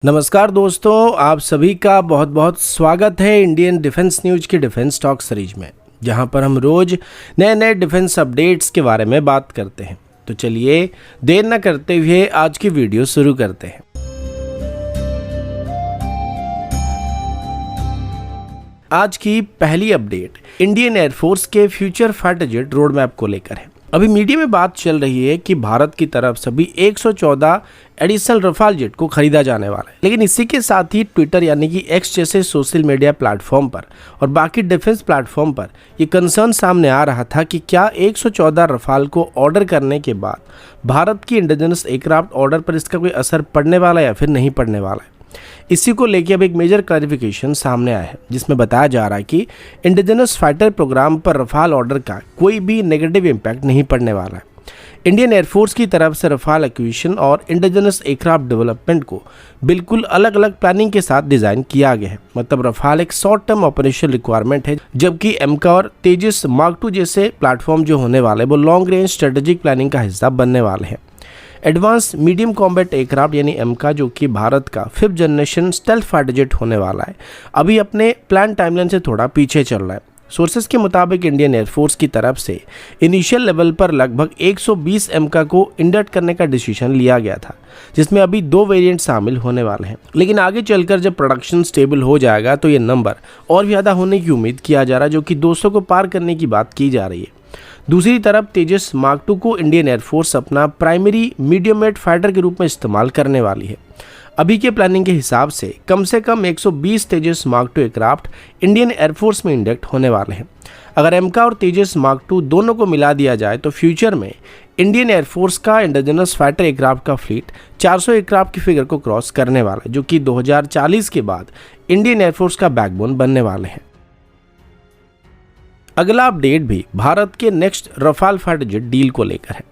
नमस्कार दोस्तों, आप सभी का बहुत बहुत स्वागत है इंडियन डिफेंस न्यूज की डिफेंस टॉक सीरीज में, जहां पर हम रोज नए नए डिफेंस अपडेट्स के बारे में बात करते हैं। तो चलिए देर न करते हुए आज की वीडियो शुरू करते हैं। आज की पहली अपडेट इंडियन एयरफोर्स के future fighter jet road map को लेकर है। अभी मीडिया में बात चल रही है कि भारत की तरफ सभी 114 एडिशनल रफाल जेट को खरीदा जाने वाला है, लेकिन इसी के साथ ही ट्विटर यानी कि एक्स जैसे सोशल मीडिया प्लेटफॉर्म पर और बाकी डिफेंस प्लेटफॉर्म पर ये कंसर्न सामने आ रहा था कि क्या 114 रफाल को ऑर्डर करने के बाद भारत की इंडिजिनस एयरक्राफ्ट ऑर्डर पर इसका कोई असर पड़ने वाला है या फिर नहीं पड़ने वाला है। इसी को लेकर अब एक मेजर क्लैरिफिकेशन सामने आया है, जिसमें बताया जा रहा है कि इंडिजिनस फाइटर प्रोग्राम पर रफाल ऑर्डर का कोई भी नेगेटिव इम्पैक्ट नहीं पड़ने वाला है। इंडियन एयरफोर्स की तरफ से रफाल एक्विजिशन और इंडिजिनस एयरक्राफ्ट डेवलपमेंट को बिल्कुल अलग अलग प्लानिंग के साथ डिजाइन किया गया है। मतलब रफाल एक शॉर्ट टर्म ऑपरेशन रिक्वायरमेंट है, जबकि एमका और तेजस मार्क 2 जैसे प्लेटफॉर्म जो होने वाले वो लॉन्ग रेंज स्ट्रेटेजिक प्लानिंग का हिस्सा बनने वाले हैं। एडवांस मीडियम कॉम्बैट एयरक्राफ्ट यानी एमका, जो कि भारत का 5th generation stealth fighter jet होने वाला है, अभी अपने प्लान टाइमलाइन से थोड़ा पीछे चल रहा है। सोर्सेज के मुताबिक इंडियन एयरफोर्स की तरफ से इनिशियल लेवल पर लगभग 120 एमका को इंडक्ट करने का डिसीजन लिया गया था, जिसमें अभी 2 वेरिएंट शामिल होने वाले हैं। लेकिन आगे चलकर जब प्रोडक्शन स्टेबल हो जाएगा तो ये नंबर और भी ज़्यादा होने की उम्मीद किया जा रहा है, जो कि 200 को पार करने की बात की जा रही है। दूसरी तरफ तेजस मार्क 2 को इंडियन एयरफोर्स अपना प्राइमरी मीडियम वेट फाइटर के रूप में इस्तेमाल करने वाली है। अभी के प्लानिंग के हिसाब से कम 120 तेजस मार्क 2 एयरक्राफ्ट इंडियन एयरफोर्स में इंडक्ट होने वाले हैं। अगर एमका और तेजस मार्क 2 दोनों को मिला दिया जाए तो फ्यूचर में इंडियन एयरफोर्स का इंडिजिनस फाइटर एयरक्राफ्ट का फ्लीट 400 एयरक्राफ्ट की फिगर को क्रॉस करने वाला है, जो कि 2040 के बाद इंडियन एयरफोर्स का बैकबोन बनने वाले हैं। अगला अपडेट भी भारत के next Rafale fighter jet deal को लेकर है।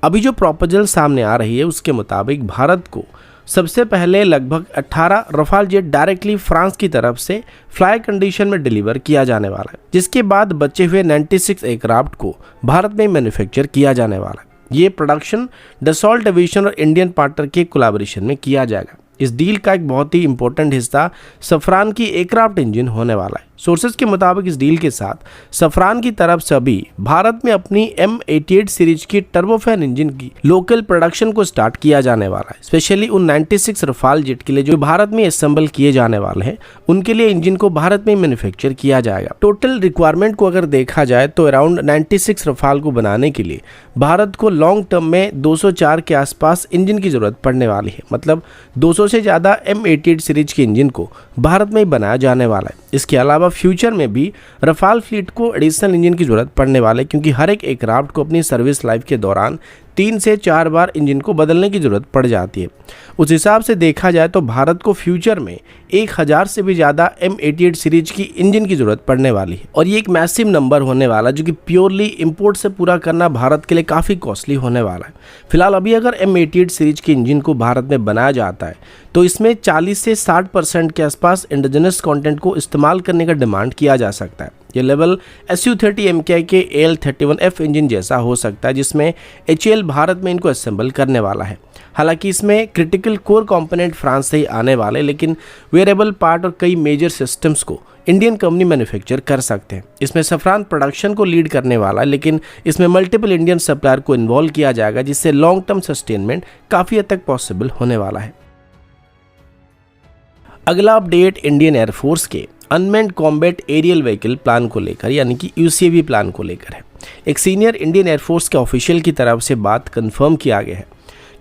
अभी जो प्रपोजल सामने आ रही है उसके मुताबिक भारत को सबसे पहले लगभग 18 रफाल जेट डायरेक्टली फ्रांस की तरफ से फ्लाई कंडीशन में डिलीवर किया जाने वाला है, जिसके बाद बचे हुए 96 एयरक्राफ्ट को भारत में मैन्युफैक्चर किया जाने वाला है। ये प्रोडक्शन डसॉल्ट एविएशन और इंडियन पार्टनर के कोलैबोरेशन में किया जाएगा। इस डील का एक बहुत ही इंपॉर्टेंट हिस्सा सफरान की एयरक्राफ्ट इंजन होने वाला है। सोर्सेज के मुताबिक इस डील के साथ सफरान की तरफ से अभी भारत में अपनी M88 सीरीज की टर्बोफैन इंजन की लोकल प्रोडक्शन को स्टार्ट किया जाने वाला है। स्पेशली उन 96 रफाल जेट के लिए जो भारत में असेंबल किए जाने वाले हैं, उनके लिए इंजन को भारत में मैन्युफैक्चर किया जाएगा। टोटल रिक्वायरमेंट को अगर देखा जाए तो अराउंड 96 रफाल को बनाने के लिए भारत को लॉन्ग टर्म में 204 के आसपास इंजन की जरूरत पड़ने वाली है। मतलब 200 से ज़्यादा M88 सीरीज के इंजन को भारत में ही बनाया जाने वाला है। इसके अलावा फ्यूचर में भी रफाल फ्लीट को एडिशनल इंजन की जरूरत पड़ने वाले, क्योंकि हर एक एयरक्राफ्ट को अपनी सर्विस लाइफ के दौरान 3 से 4 बार इंजन को बदलने की जरूरत पड़ जाती है। उस हिसाब से देखा जाए तो भारत को फ्यूचर में 1000 से भी ज़्यादा M88 सीरीज की इंजन की जरूरत पड़ने वाली है, और ये एक मैसिव नंबर होने वाला, जो कि प्योरली इंपोर्ट से पूरा करना भारत के लिए काफ़ी कॉस्टली होने वाला है। फिलहाल अभी अगर M88 सीरीज के इंजन को भारत में बनाया जाता है तो इसमें 40 से 60% के आसपास इंडिजिनस कंटेंट को इस्तेमाल करने का डिमांड किया जा सकता है। ये लेवल Su-30 MKI के AL-31F इंजन जैसा हो सकता है, जिसमें HAL भारत में इनको असेंबल करने वाला है। हालांकि इसमें क्रिटिकल कोर कंपोनेंट फ्रांस से ही आने वाले, लेकिन वेरिएबल पार्ट और कई मेजर सिस्टम्स को इंडियन कंपनी मैन्युफैक्चर कर सकते हैं। इसमें सफरान प्रोडक्शन को लीड करने वाला है, लेकिन इसमें मल्टीपल इंडियन सप्लायर को इन्वॉल्व किया जाएगा, जिससे लॉन्ग टर्म सस्टेनमेंट काफ़ी हद तक पॉसिबल होने वाला है। अगला अपडेट इंडियन एयरफोर्स के unmanned combat aerial vehicle plan को लेकर यानी कि UCAV प्लान को लेकर है। एक सीनियर इंडियन एयरफोर्स के ऑफिशियल की तरफ से बात कंफर्म किया गया है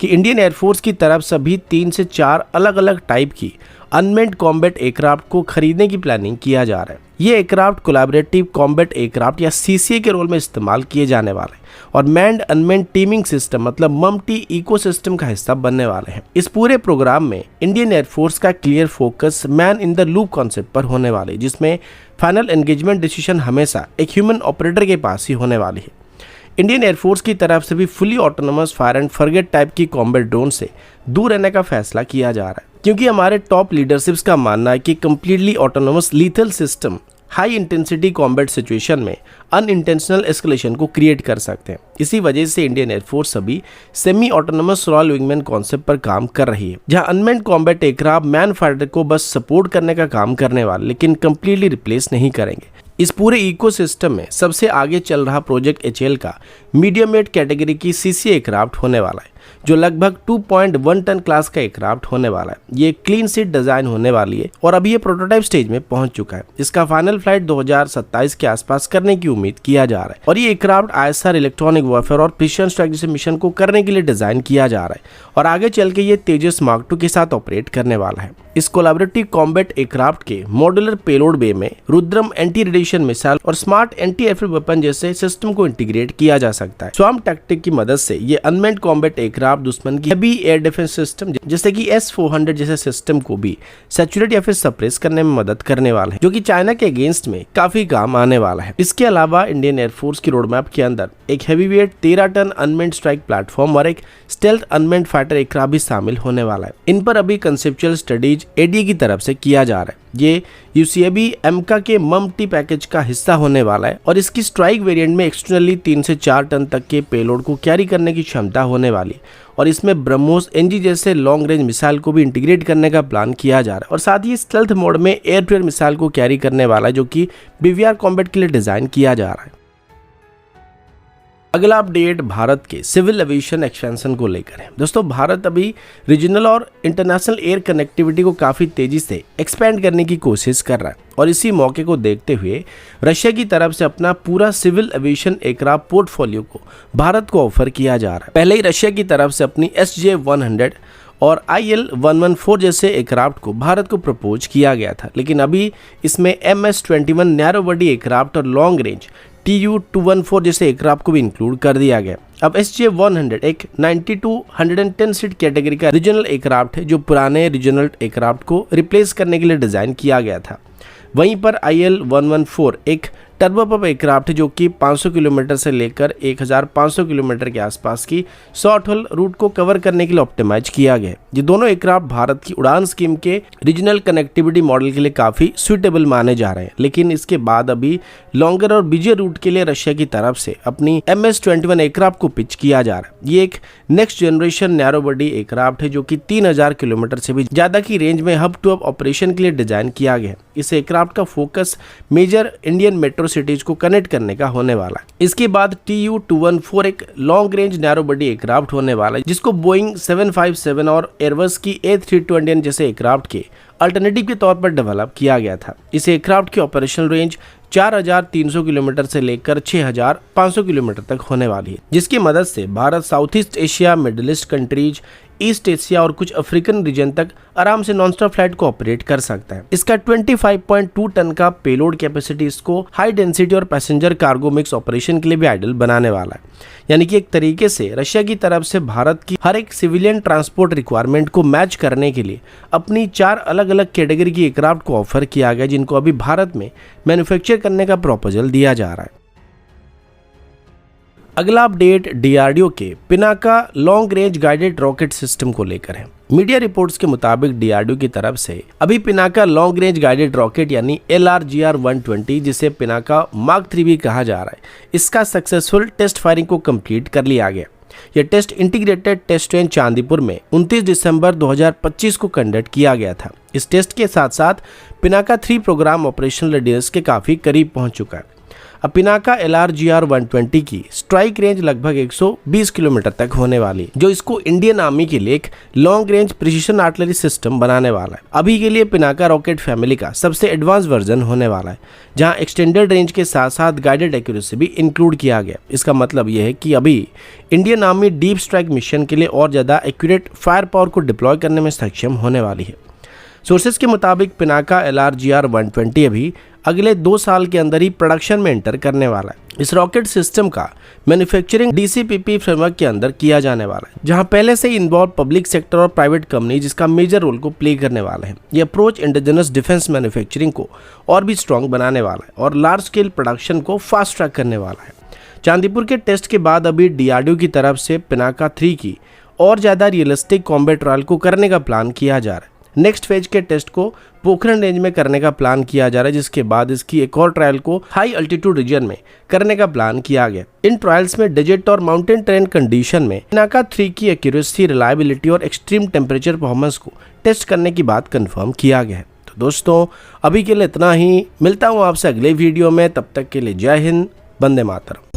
कि इंडियन एयरफोर्स की तरफ से अभी 3 से 4 अलग अलग टाइप की अनमैन्ड कॉम्बैट एयरक्राफ्ट को खरीदने की प्लानिंग किया जा रहा है। ये एयरक्राफ्ट कोलैबोरेटिव कॉम्बैट एयरक्राफ्ट या CCA के रोल में इस्तेमाल किए जाने वाले हैं और मैन्ड अनमैन्ड टीमिंग सिस्टम मतलब MUMT इकोसिस्टम का हिस्सा बनने वाले हैं। इस पूरे प्रोग्राम में इंडियन एयरफोर्स का clear focus man in the loop concept पर होने वाले, जिसमें फाइनल एंगेजमेंट डिसीजन हमेशा एक ह्यूमन ऑपरेटर के पास ही होने वाली है। इंडियन एयरफोर्स की तरफ से भी fully autonomous fire and forget type की कॉम्बैट ड्रोन से दूर रहने का फैसला किया जा रहा है, क्योंकि हमारे टॉप लीडरशिप्स का मानना है कि completely autonomous lethal system high intensity combat situation में अनइंटेंशनल एस्केलेशन को क्रिएट कर सकते हैं। इसी वजह से इंडियन एयरफोर्स अभी semi autonomous royal wingman concept पर काम कर रही है, जहां unmanned combat aircraft man fighter को बस सपोर्ट करने का काम करने वाले, लेकिन कंप्लीटली रिप्लेस नहीं करेंगे। इस पूरे इकोसिस्टम में सबसे आगे चल रहा प्रोजेक्ट एचएएल का मीडियम वेट कैटेगरी की सीसी एयरक्राफ्ट होने वाला है, जो लगभग 2.1 टन क्लास का एयरक्राफ्ट होने वाला है। ये क्लीन सीट डिजाइन होने वाली है और अभी ये प्रोटोटाइप स्टेज में पहुंच चुका है। इसका फाइनल फ्लाइट 2027 के आसपास करने की उम्मीद किया जा रहा है और ये एयरक्राफ्ट आईएसआर इलेक्ट्रॉनिक वॉरफेयर और प्रिसिजन स्ट्राइक जैसे मिशन को करने के लिए डिजाइन किया जा रहा है और आगे चल के ये तेजस मार्क 2 के साथ ऑपरेट करने वाला है। इस कोलैबोरेटिव कॉम्बैट एयरक्राफ्ट के मॉड्यूलर पेलोड बे में रुद्रम एंटी रेडिएशन मिसाइल और स्मार्ट एंटी एयरफील्ड वेपन जैसे सिस्टम को इंटीग्रेट किया जा सकता है। स्वार्म टैक्टिक की मदद से ये अनमैन्ड कॉम्बैट एयरक्राफ्ट दुश्मन की हेवी एयर डिफेंस सिस्टम जैसे कि S-400 जैसे सिस्टम को भी सैचुरेट या फिर सप्रेस करने में मदद करने वाला है, जो कि चाइना के अगेंस्ट में काफी काम आने वाला है। इसके अलावा इंडियन एयरफोर्स की रोडमैप के अंदर एक heavyweight 13 ton unmanned strike platform और एक स्टेल्थ अनमैन्ड फाइटर एयरक्राफ्ट भी शामिल होने वाला है। इन पर अभी कंसेप्चुअल स्टडीज एडीए की तरफ से किया जा रहा है। ये यूसीएबी एमका के मम-टी पैकेज का हिस्सा होने वाला है और इसकी स्ट्राइक वेरिएंट में एक्सटर्नली 3 से 4 टन तक के पेलोड को कैरी करने की क्षमता होने वाली है और इसमें ब्रह्मोस एनजी जैसे लॉन्ग रेंज मिसाइल को भी इंटीग्रेट करने का प्लान किया जा रहा है और साथ ही स्टेल्थ मोड में एयर टू एयर मिसाइल को कैरी करने वाला है, जो कि बीवीआर कॉम्बैट के लिए डिजाइन किया जा रहा है। अगला अपडेट भारत के सिविल एविएशन एक्सपेंशन को लेकर है। दोस्तों, भारत अभी रीजनल और इंटरनेशनल एयर कनेक्टिविटी को काफ़ी तेजी से एक्सपेंड करने की कोशिश कर रहा है और इसी मौके को देखते हुए रशिया की तरफ से अपना पूरा सिविल एविएशन एयरक्राफ्ट पोर्टफोलियो को भारत को ऑफर किया जा रहा है। पहले ही रशिया की तरफ से अपनी SJ-100 और IL-114 जैसे एयरक्राफ्ट को भारत को प्रपोज किया गया था, लेकिन अभी इसमें MS-21 नैरो बॉडी एयरक्राफ्ट और लॉन्ग रेंज TU-214 जैसे एयरक्राफ्ट को भी इंक्लूड कर दिया गया। अब SJ-100 एक 90-110 सीट कैटेगरी का रीजनल एयरक्राफ्ट है, जो पुराने रीजनल एयरक्राफ्ट को रिप्लेस करने के लिए डिजाइन किया गया था। वहीं पर IL-114 एक टर्बोप्रॉप एयरक्राफ्ट है, जो कि 500 किलोमीटर से लेकर 1500 किलोमीटर के आसपास की शॉर्ट हॉल रूट को कवर करने के लिए ऑप्टिमाइज किया गया है। ये दोनों एयरक्राफ्ट भारत की उड़ान स्कीम के रीजनल कनेक्टिविटी मॉडल के लिए काफी सुइटेबल माने जा रहे हैं, लेकिन इसके बाद अभी लॉन्गर और बिजियर रूट के लिए रशिया की तरफ से अपनी MS-21 एयरक्राफ्ट को पिच किया जा रहा है। ये एक next generation narrow body aircraft है, जो कि 3000 किलोमीटर से भी ज्यादा की रेंज में हब टू हब ऑपरेशन के लिए डिजाइन किया गया है। इस एयरक्राफ्ट का focus major Indian metro cities को कनेक्ट करने का होने वाला है। इसके बाद TU-214 एक long range narrow body aircraft होने वाला है, जिसको बोइंग 757 और एयरबस की A320 जैसे एयरक्राफ्ट के अल्टरनेटिव के तौर पर डेवलप किया गया था। इस एयरक्राफ्ट की ऑपरेशनल रेंज 4300 किलोमीटर से लेकर 6500 किलोमीटर तक होने वाली है, जिसकी मदद से Bharat south east Asia, middle east countries, east Asia और कुछ अफ्रीकन रीजन तक आराम से नॉन स्टॉप फ्लाइट को ऑपरेट कर सकता है। इसका 25.2 टन का पेलोड कैपेसिटी इसको हाई डेंसिटी और पैसेंजर कार्गो मिक्स ऑपरेशन के लिए भी आइडल बनाने वाला है। यानी कि एक तरीके से रशिया की तरफ से भारत की हर एक सिविलियन ट्रांसपोर्ट रिक्वायरमेंट को मैच करने के लिए अपनी 4 अलग अलग कैटेगरी की एयरक्राफ्ट को ऑफर किया गया, जिनको अभी भारत में मैन्युफैक्चर करने का प्रपोजल दिया जा रहा है। अगला अपडेट डीआरडीओ के Pinaka long range guided rocket system को लेकर है। मीडिया रिपोर्ट्स के मुताबिक डीआरडीओ की तरफ से अभी Pinaka long range guided rocket यानी LRGR-120, जिसे पिनाका मार्क 3 भी कहा जा रहा है, इसका सक्सेसफुल टेस्ट फायरिंग को कंप्लीट कर लिया गया। यह test integrated test range Chandipur में 29 दिसंबर 2025 को कंडक्ट किया गया था। इस टेस्ट के साथ साथ पिनाका 3 प्रोग्राम ऑपरेशनल रेडियस के काफी करीब पहुंच चुका है। अब पिनाका LRGR-120 की स्ट्राइक रेंज लगभग 120 किलोमीटर तक होने वाली है, जो इसको इंडियन आर्मी के लिए एक long range precision artillery system बनाने वाला है। अभी के लिए पिनाका रॉकेट फैमिली का सबसे एडवांस वर्जन होने वाला है, जहां एक्सटेंडेड रेंज के साथ साथ गाइडेड एक्यूरेसी भी इंक्लूड किया गया। इसका मतलब यह है कि अभी Indian army deep strike mission के लिए और ज्यादा एक्यूरेट फायर पावर को डिप्लॉय करने में सक्षम होने वाली है। सोर्सेज के मुताबिक पिनाका LRGR-120 अभी अगले 2 साल के अंदर ही प्रोडक्शन में एंटर करने वाला है। इस रॉकेट सिस्टम का मैन्युफैक्चरिंग DCPP फ्रेमवर्क के अंदर किया जाने वाला है, जहां पहले से ही इन्वॉल्व पब्लिक सेक्टर और प्राइवेट कंपनी जिसका मेजर रोल को प्ले करने वाला है। यह अप्रोच इंडिजिनस डिफेंस मैन्युफैक्चरिंग को और भी स्ट्रॉन्ग बनाने वाला है और लार्ज स्केल प्रोडक्शन को फास्ट ट्रैक करने वाला है। चांदीपुर के टेस्ट के बाद अभी डीआरडीओ की तरफ से पिनाका 3 की और ज़्यादा रियलिस्टिक कॉम्बैट ट्रायल को करने का प्लान किया जा रहा है। नेक्स्ट फेज के टेस्ट को पोखरण रेंज में करने का प्लान किया जा रहा है, जिसके बाद इसकी एक और ट्रायल को हाई अल्टीट्यूड रीजन में करने का प्लान किया गया। इन ट्रायल्स में डिजिट और माउंटेन ट्रेन कंडीशन में पिनाका 3 की एक्यूरेसी, रिलायबिलिटी और एक्सट्रीम टेम्परेचर परफॉर्मेंस को टेस्ट करने की बात कंफर्म किया गया है। तो दोस्तों अभी के लिए इतना ही, मिलता हूँ आपसे अगले वीडियो में, तब तक के लिए जय हिंद, वंदे मातरम।